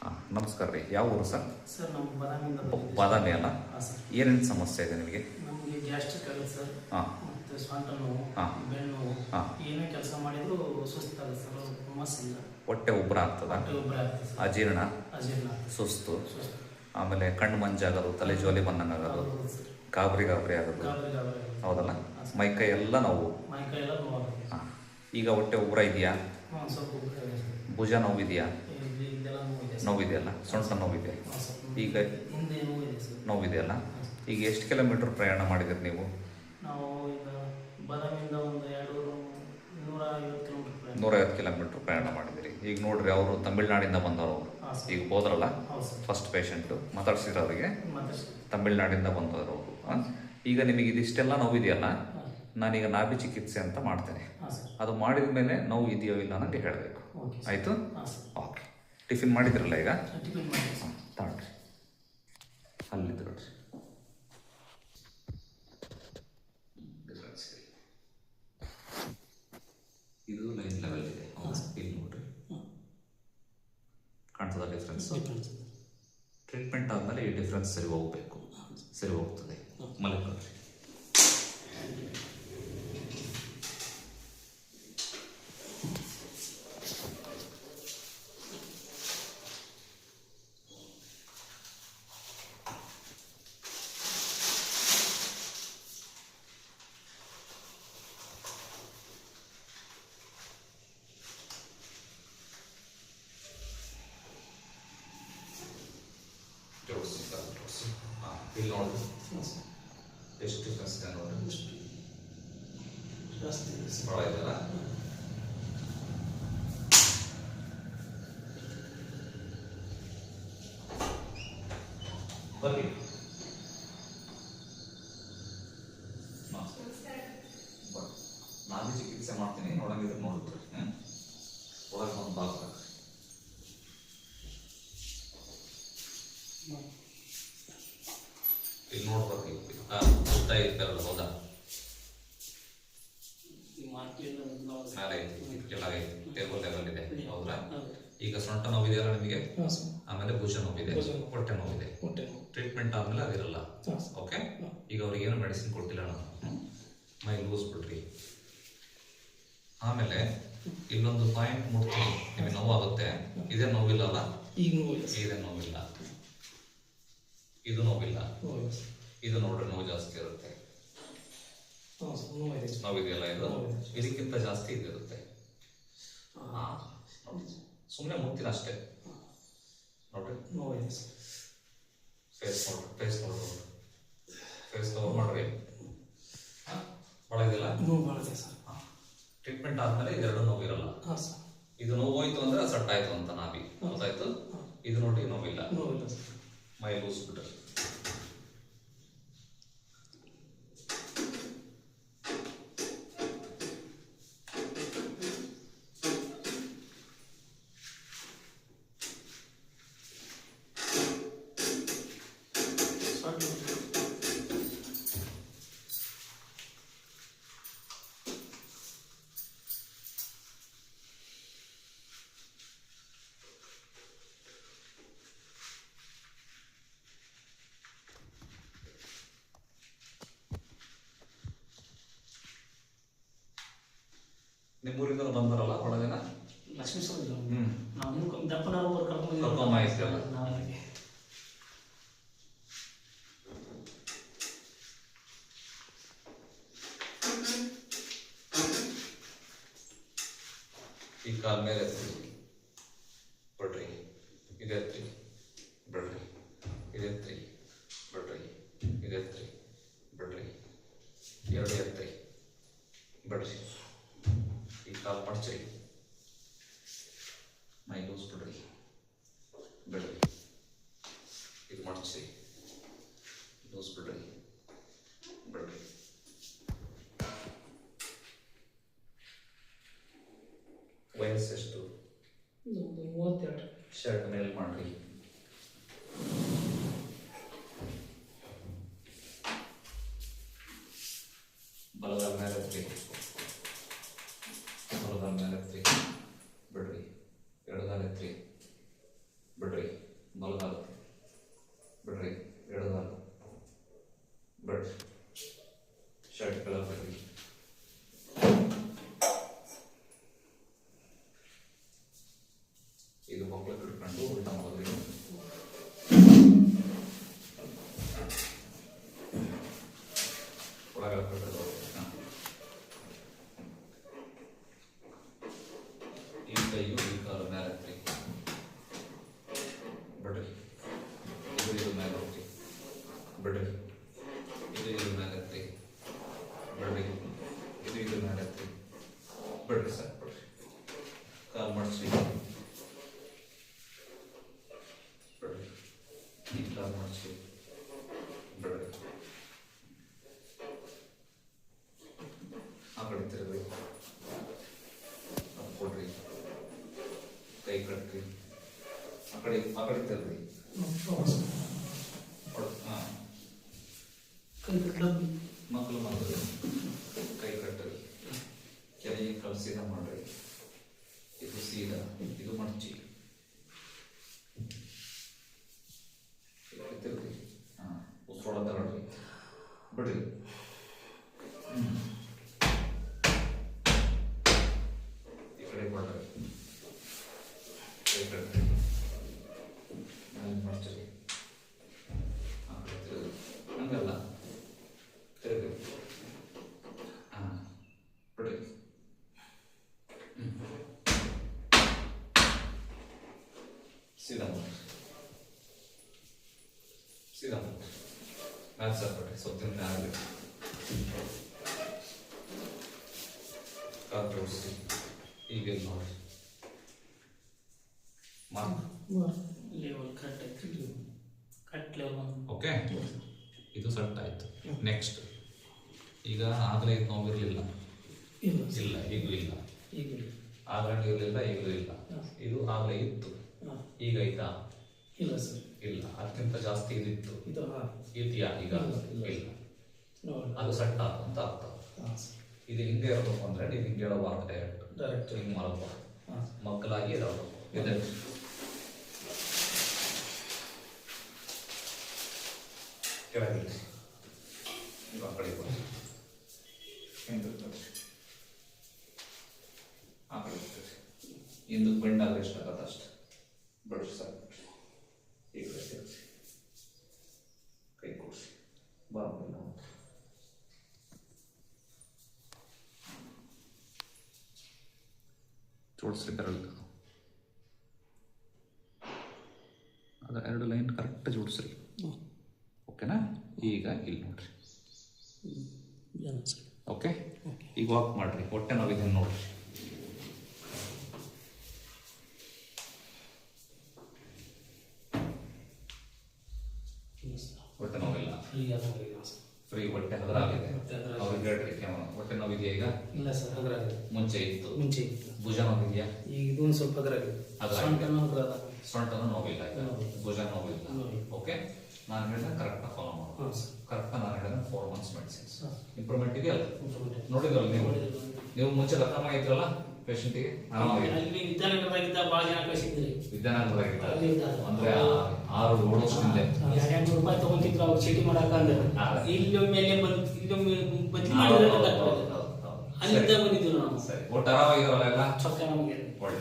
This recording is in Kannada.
ಹಾಂ ನಮಸ್ಕಾರ ರೀ. ಯಾವ ಊರು ಸರ್? ಸರ್ ನಮ್ಮ ಬಾದಾಮಿಯಿಂದ ಬಂದಿದ್ದೀವಿ. ಬಾದಾಮಿ ಅಲ್ಲ? ಹಾಂ ಸರ್. ಏನೇನು ಸಮಸ್ಯೆ ಇದೆ ನಿಮಗೆ? ನಮಗೆ ಗ್ಯಾಸ್ಟ್ರಿಕ್ ಆಗುತ್ತೆ ಸರ್. ಹಾಂ ಮತ್ತು ಸ್ವಂಟ ನೋವು, ಹಾಂ ಬೆನ್ನು ಹಾಂ ಏನೇ ಕೆಲಸ ಮಾಡಿದರೂ ಸುಸ್ತಾಗುತ್ತೆ ಸರ್. ಹುಮ್ಮಸ್ಸಿಲ್ಲ, ಹೊಟ್ಟೆ ಉಬ್ಬರ ಆಗ್ತದ, ಹೊಟ್ಟೆ ಉಬ್ಬರ ಆಗ್ತದೆ ಸರ್, ಅಜೀರ್ಣ, ಅಜೀರ್ಣ ಆಗ್ತದೆ, ಸುಸ್ತು, ಸುಸ್ತು, ಆಮೇಲೆ ಕಣ್ಣು ಮಂಜಾಗೋದು, ತಲೆ ಜೋಲಿ ಬಂದಂಗೆ ಆಗೋದು, ಹೌದು ಸರ್, ಗಾಬರಿ ಆಗೋದು, ಗಾಬರಿ ಗಾಬರಿ ಆಗುತ್ತೆ. ಹೌದಲ್ಲ? ಹಾಂ ಸರ್. ಮೈಕೈ ಎಲ್ಲ ನೋವು. ಮೈಕೈ ಎಲ್ಲ ನೋವಾಗುತ್ತೆ. ಹಾಂ ಈಗ ಹೊಟ್ಟೆ ಉಬ್ಬರ ಇದೆಯಾ? ಹಾಂ ಸ್ವಲ್ಪ ಉಬ್ಬರ ಇದೆ ಸರ್. ಭುಜ ನೋವಿದೆಯಾ? ಇದೆಲ್ಲ ನೋವಿದೆ ಸರ್. ನೋವಿದೆಯಲ್ಲ? ಸೊಂಟ ನೋವಿದೆ? ಹಾಂ ಸರ್. ಈಗ ಹಿಂದೆ ನೋವಿದೆ ಸರ್. ನೋವಿದೆಯಲ್ಲ? ಹಾಂ ಸರ್. ಈಗ ಎಷ್ಟು ಕಿಲೋಮೀಟ್ರ್ ಪ್ರಯಾಣ ಮಾಡಿದಿರಿ ನೀವು? ನಾವು ಈಗ ಬಾದಾಮಿಯಿಂದ ಒಂದು 250 ಕಿಲೋಮೀಟರ್ ಪ್ರಯಾಣ. 150 ಕಿಲೋಮೀಟ್ರ್ ಪ್ರಯಾಣ ಮಾಡಿದಿರಿ. ಈಗ ನೋಡ್ರಿ, ಅವರು ತಮಿಳ್ನಾಡಿಂದ ಬಂದವರು. ಹಾಂ ಸರ್. ಈಗ ಹೋದ್ರಲ್ಲ ಹೌದು ಸರ್. ಫಸ್ಟ್ ಪೇಷಂಟು ಮಾತಾಡ್ಸಿದ್ರು ಅವರಿಗೆ, ಮತ್ತೆ ತಮಿಳ್ನಾಡಿಂದ ಬಂದವರು ಅವರು. ಈಗ ನಿಮಗೆ ಇದಿಷ್ಟೆಲ್ಲ ನೋವಿದೆಯಲ್ಲ, ಹಾಂ ನಾನೀಗ ನಾಭಿ ಚಿಕಿತ್ಸೆ ಅಂತ ಮಾಡ್ತೇನೆ. ಹಾಂ ಸರ್. ಅದು ಮಾಡಿದ ಮೇಲೆ ನೋವು ಇದೆಯೋ ಇಲ್ಲ ನನಗೆ ಹೇಳಬೇಕು. Okay sir. ಆಯಿತು? ಹಾಂ ಸರ್. ಓಕೆ. ಟಿಫಿನ್ ಮಾಡಿದ್ರಲ್ಲ ಈಗ? ಟಿಫಿನ್ ಮಾಡಿ ಸರ್. ತಗೊಳ್ರಿ, ಅಲ್ಲಿದ್ದು ನೋಡ್ರಿ. ಡಿಫ್ರೆನ್ಸ್ ಇದು ಲೈನ್ ಲೆವೆಲ್ ಇದೆ. ಇಲ್ಲಿ ನೋಡ್ರಿ, ಕಾಣ್ತದ ಡಿಫ್ರೆನ್ಸ್? ಟ್ರೀಟ್ಮೆಂಟ್ ಆದಮೇಲೆ ಈ ಡಿಫ್ರೆನ್ಸ್ ಸರಿ ಹೋಗಬೇಕು. ಸರಿ ಹೋಗ್ತದೆ. ಮಲ್ಕೊಳ್ರಿ. ಇಲ್ಲಿ ನೋಡಿರಿ, ಎಷ್ಟು ಡಿಫ್ರೆನ್ಸ್ ಇದೆ ನೋಡಿರಿ. ಜಾಸ್ತಿ ಇದೆ ಸರ್. ಭಾಳ ಇದೆಯಲ್ಲ? ಬನ್ನಿ. ನಾನು ಚಿಕಿತ್ಸೆ ಮಾಡ್ತೀನಿ, ನೋಡಂಗಿದ್ರೆ ನೋಡಿದ್ರಿ. ಒಳಗೆ ಒಂದು ಭಾಗ ಇಲ್ಲಿ ನೋಡ್ಬೇಕು. ಊಟ ಇರ್ತಾರಲ್ಲ, ಹೌದಾ? ಮೇಲೆ ಕೆಳಗೈತಿ, ಟೇಬಲ್ ಲೆವೆಲ್ ಇದೆ, ಹೌದಾ? ಈಗ ಸೊಂಟ ನೋವಿದೆಯಲ್ಲ ನಿಮಗೆ, ಆಮೇಲೆ ಭುಜ ನೋವಿದೆ, ಹೊಟ್ಟೆ ನೋವಿದೆ. ಟ್ರೀಟ್ಮೆಂಟ್ ಆದ್ಮೇಲೆ ಅದಿರಲ್ಲ. ಓಕೆ. ಈಗ ಅವ್ರಿಗೆ ಏನು ಮೆಡಿಸಿನ್ ಕೊಡ್ತಿಲ್ಲ ನಾನು. ಮೈ ಲೂಸ್ ಬಿಡ್ರಿ. ಆಮೇಲೆ ಇಲ್ಲೊಂದು ಪಾಯಿಂಟ್ ಮುಟ್ತೀನಿ, ನಿಮಗೆ ನೋವಾಗುತ್ತೆ. ಇದೇ ನೋವಿಲ್ಲಲ್ಲ? ಈಗ ನೋವಿಲ್ಲ. ಇದೇ ನೋವಿಲ್ಲ, ಇದು ನೋವಿಲ್ಲ. ಇದು ನೋಡ್ರಿ ನೋವು ಜಾಸ್ತಿ ಇರುತ್ತೆ. ನೋವಿದೆಯಲ್ಲ? ಇದು ಇದಕ್ಕಿಂತ ಜಾಸ್ತಿ ಇದಿರುತ್ತೆ. ಸುಮ್ಮನೆ ಮುಗ್ತೀನಿ ಅಷ್ಟೇ. ನೋಡ್ರಿ, ಫೇಸ್ ನೋಡ್ರಿ, ಫೇಸ್ ನೋಡ್ರಿ, ಫೇಸ್ ಕವರ್ ಮಾಡ್ರಿ. ಭಾಳ ಇದೆಯಲ್ಲ? ಟ್ರೀಟ್ಮೆಂಟ್ ಆದ್ಮೇಲೆ ಇದೆರಡು ನೋವು ಇರಲ್ಲ. ಇದು ನೋವು ಹೋಯ್ತು ಅಂದ್ರೆ ಸೆಟ್ ಆಯ್ತು ಅಂತ ನಾವಿ, ಗೊತ್ತಾಯ್ತು? ಇದು ನೋಡಿ ನೋವಿಲ್ಲ, ಮೈ ಲೂಸ್ ಬಿಟ್ರಿ. ನಿಮ್ಮೂರಿಂದ ಬಂದಾರಲ್ಲ ಬಹಳ ಜನ? ಲಕ್ಷ್ಮೀ ಸರ್, ನಾವು ದಪ್ಪನವರು ಕರ್ಕೊಂಡ್ ಆಯ್ತಲ್ಲ. ಈ ಕಾಲ ಮೇಲೆ ಬಿಡ್ರಿ, ಇದೆತ್ರಿ, ಬಿಡ್ರಿ, ಇದೆತ್ರಿ, ಬಿಡ್ರಿ, ಇದೆತ್ರಿ, ಬಿಡ್ರಿ, ಎರಡು ಎತ್ರಿ, ಬಿಡ್ರಿ. ಈ ಕಾಲು ಮಡ್ಚ್ರಿ, ಮೈ ಲೂಸ್ ಬಿಡ್ರಿ, ಬಿಡ್ರಿ, ಇದು ಮಡ್ಚ್ರಿ, ಲೂಸ್ ಬಿಡ್ರಿ, ಬಿಡ್ರಿ. ವಯಸ್ಸೆಷ್ಟು? 32. ಶರ್ಟ್ ಮೇಲೆ ಮಾಡ್ರಿ. ಬಲಗಾಲ ಮೇಲೆ ಎತ್ತಿ, ಬಲಗಾಲ ಮೇಲೆ ಎತ್ತಿ, ಬಿಡ್ರಿ. ಎಡಗಾಲ ಎತ್ತಿ, ಬಿಡ್ರಿ. 4 ಬಿಡ್ರಿ, 2 4 ಬಿಡ್ರಿ, ಶರ್ಟ್ ಕಲರ್ ಬಿಡ್ರಿ, ಇದು ಮಕ್ಕಳು ಹಿಡ್ಕೊಂಡು ಉಲ್ಟಾ ಮಾಡೋದ್ರಿ, ಒಳಗಡೆ ಬಿಡೋದು. ಈ ಕೈಯು ಈ ಕಾಲು ಮೇಲೆ ಹತ್ರಿ ಬಿಡ್ರಿ, ಇದು ಮೇಲೆ ಹೋಗ್ರಿ ಬಿಡ್ರಿ, ಇದು ಮೇಲೆ ಹತ್ರಿ ಬಿಡ್ರಿ, ಇದು ಮೇಲೆ ಹತ್ರಿ ಬಿಡ್ರಿ ಸರ್ ಬಿಡ್ರಿ, ಕಾಲು ಮಾಡಿಸ್ರಿ ಬಿಡ್ರಿ, ಈ ಕಾಲು ಮಾಡಿಸ್ರಿ ಬಿಡ್ರಿ, ಆ ಕಡೆ ತಿರುಗ್ರಿ, ಕೊಡ್ರಿ, ಕೈ ಕಟ್ರಿ, ಆ ಕಡೆ ತಿರುಗ್ರಿ, ಮಕ್ಕಳು ಮಾಡ್ರಿ, ಕೈ ಕಟ್ಟ್ರಿ, ಕೆಳಗೆ ಕಾಲು ಸೀದಾ ಮಾಡ್ರಿ, ಇದು ಸೀದಾ, ಇದು ಮಡ್ಚಿ ತಿರುಗ್ರಿ, ಉಸಿರೋಡ ತಗೊಳ್ರಿ ಬಿಡ್ರಿ, ಈ ಕಡೆ ಕೊಡ್ರಿ, ಕೈ ಕಟ್ಟ್ರಿ, ಮಡ್ಚ್ರಿ, ಆ ಕಡೆ ತಿರುಗ್ರಿ, ಹಂಗಲ್ಲ ತಿರುಗ್ರಿ, ಬಿಡ್ರಿ, ಸೀದಾ ಮಾಡ್ರಿ, ಸೀದಾ ಮಾಡ್ರಿ, ಮ್ಯಾಲೆ ಸರ್ಬಿಡ್ರಿ, ಸ್ವತ್ತಿನ ಮ್ಯಾಲೆ ಕಾಲು ಜೋಡಿಸ್ರಿ, ಈಗ ಇಲ್ಲಿ ನೋಡ್ರಿ, ಲೆವೆಲ್ ಕರೆಕ್ಟ್ ಐತಿ, ಕಟ್ ಲೆವೆಲ್. ಓಕೆ, ಇದು ಸೆಟ್ ಆಯ್ತು. ನೆಕ್ಸ್ಟ್, ಈಗ ಆಗಲೇ ಇದು ನೋವಿರಲಿಲ್ಲ, ಇಲ್ಲ ಈಗೂ ಇಲ್ಲ, ಆಗಲೇ ಇರಲಿಲ್ಲ, ಈಗಲೂ ಇಲ್ಲ, ಇದು ಆಗಲೇ ಇತ್ತು, ಈಗ ಐತಾ? ಇಲ್ಲ ಸರ್, ಇಲ್ಲ, ಅದಕ್ಕಿಂತ ಜಾಸ್ತಿ ಇದಿತ್ತು, ಇದೆಯಾ ಈಗ? ಇಲ್ಲ, ಅದು ಸೆಟ್ ಆಯ್ತು ಅಂತ ಅರ್ಥ. ಇದು ಹಿಂಗೆ ಇರಬೇಕು ಅಂದ್ರೆ ನೀವು ಹಿಂಗೆ ಹೇಳಬಾರ್ದು, ಡೈರೆಕ್ಟ್ ಹಿಂಗೆ ಮಾಡಬಾರ್ದು, ಮಕ್ಕಳಾಗಿ ಇರಬೇಕು. ಇದೆ ಕೆಳಗೆ ನೀವು ಆ ಕಡೆ ಬರ್ರಿ, ಹಿಂದೆ ಬರ್ರಿ, ಆ ಕಡೆ ಬರ್ರಿ, ಹಿಂದಕ್ಕೆ ಬೆಂಡ್ ಆದರೆ ಎಷ್ಟಾಗತ್ತೆ ಅಷ್ಟು ಬಿಡ್ರಿ ಸರ್, ಈ ಕಡೆ ಸೇರಿಸಿ, ಕೈ ಕೂಡಿಸಿ, ಬಾರ್ಬಿಲ್ಲ, ಜೋಡಿಸ್ರಿ ಬೆರಳು, ಅದರ 2 ಲೈನ್ ಕರೆಕ್ಟ್ ಜೋಡಿಸ್ರಿ. ಓಕೆನಾ? ಈಗ ಇಲ್ಲಿ ನೋಡ್ರಿ, ಓಕೆ, ಈಗ ವಾಕ್ ಮಾಡ್ರಿ, ಹೊಟ್ಟೆ ನೋವಿದೆ ನೋಡ್ರಿ, ಹೊಟ್ಟೆ ನೋವಿಲ್ಲ, ಫ್ರೀ, ಹೊಟ್ಟೆ ಹಗರ ಆಗಿದೆ, ಅವ್ರಿಗೆ ಹೇಳ್ರಿ, ಹೊಟ್ಟೆ ನೋವಿದೆಯಾ ಈಗ? ಇಲ್ಲ ಸರ್, ಹಗರ ಆಗಿದೆ, ಮುಂಚೆ ಇತ್ತು, ಭುಜ ನೋವಿದೆಯಾ? ಈಗ ಇದೊಂದು ಸ್ವಲ್ಪ ಹಗರ ಆಗಿದೆ, ಸೊಂಟನೂ ನೋವಿಲ್ಲ, ಭುಜ ನೋವಿಲ್ಲ. ಓಕೆ, ನಾನು ಹೇಳಿದ್ರೆ ಕರೆಕ್ಟಾಗಿ ಫಾಲೋ ಮಾಡೋದು, ಕರೆಕ್ಟಾಗಿ ನಾನು ಹೇಳಿದ್ರೆ 4 months ಮೆಡಿಸಿನ್ಸ್, ಇಂಪ್ರೂವ್ಮೆಂಟ್ ಇದೆಯಲ್ಲ, ನೋಡಿದ್ರಲ್ಲ ನೀವು ಮುಂಚೆ ಲಕ್ಕ ಮಾಡಿದ್ರಲ್ಲ ಪೇಷಂಟಿಗೆ, ವಿದ್ಯಾನಗರದಾಗಿದ್ದ ಭಾಳ ಜನ ಕಳಿಸಿದ್ರಿ, ವಿದ್ಯಾನಗರದಾಗಿದ್ದ ಅಂದ್ರೆ 6-7 ವರ್ಷದಿಂದ ₹200 ತಗೊಂತಿದ್ರು ಅವ್ರು ಚೀಟಿ ಮಾಡಕ ಅಂದ್ರೆ, ಇಲ್ಲೊಮ್ಮೆ ಬದಲಿ ಮಾಡಿದ್ರೆ ಅಲ್ಲಿಂದ ಬಂದಿದ್ರು ನಾವು. ಸರಿ, ಒಟ್ಟು ಆರಾಮಾಗಿರಲ್ಲ ಎಲ್ಲ, ಚೊಕ್ಕ ನಮಗೆ ಒಳ್ಳೆ